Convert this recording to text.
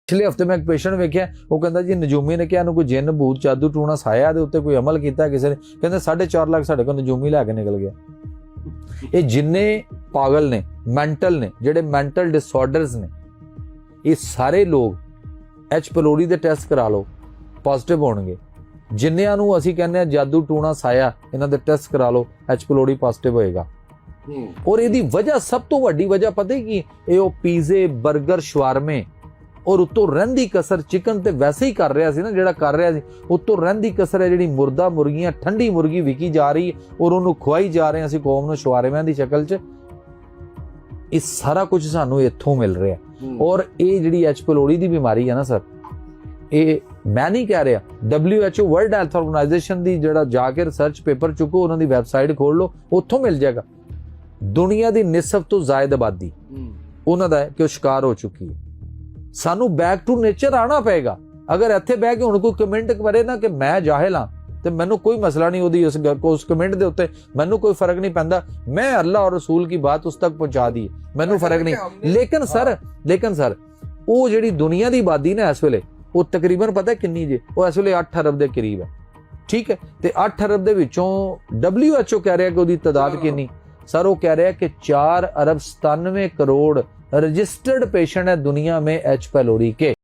पिछले हफ्ते मैं एक पेशेंट वेख्या, वो कहता जी नजूमी ने क्या कोई जिन भूत जादू टूना साया दे उत्ते कोई अमल किया किसी ने, कहते 4.5 लाख साढ़े को नजूमी लैके निकल गया। ये जिन्ने पागल ने, मैंटल ने, जेडे मैंटल डिसऑर्डर्स ने, ये सारे लोग एच पैलोरी दे टेस्ट करा लो, पॉजिटिव होणगे। जिन्नियां नूं असीं कहने जादू टूना साया, इन्हां दे टेस्ट करा लो, एच पैलोरी पॉजिटिव होएगा। और इहदी वजह सब तो वड्डी वजह पता ही की, ये पीजे बर्गर शवारमे और उत्तों रहिंदी कसर चिकन ते वैसे ही कर रहा सी ना, जिहड़ा कर रहा सी उत्तों रहिंदी कसर है, जिहड़ी मुर्दा मुर्गियां ठंडी मुर्गी विकी जा रही और उन्होंने खुआई जा रहे असीं कौम नूं शवारमियां दी शक्ल च। ये सारा कुछ सानू इत्थों मिल रहा है। और ये जिहड़ी एच पैलोरी दी बीमारी है ना सर, ये मैं नहीं कह रहा, WHO वर्ल्ड हैल्थ ऑर्गेनाइजेशन दी जिहड़ा जाके रिसर्च पेपर चुको, उन्होंने वैबसाइट खोल लो, उत्थों मिल जाएगा। दुनिया की निसफ तो जायद आबादी उन्हों का कि शिकार हो चुकी है। सानू बैक टू नेचर आना पेगा। अगर इत्थे बह के हुण कोई कमेंट करे ना कि मैं जाहिल हाँ, तो मैनू कोई मसला नहीं उस कमेंट के उत्ते, मैनू कोई फर्क नहीं पैंदा। मैं अल्लाह और रसूल की बात उस तक पहुंचा दी, मैनू फर्क नहीं। लेकिन सर वो जिहड़ी दुनिया की आबादी ना इस वेले, वो तकरीबन पता है किन्नी जे, वो इस वेले 8 अरब के करीब है। ठीक है, तो 8 अरब दे विचों WHO कह रहा कि उसकी तादाद किन्नी, सर वो कह रहा है कि 4 अरब 97 करोड़ रजिस्टर्ड पेशेंट है दुनिया में एच पैलोरी के।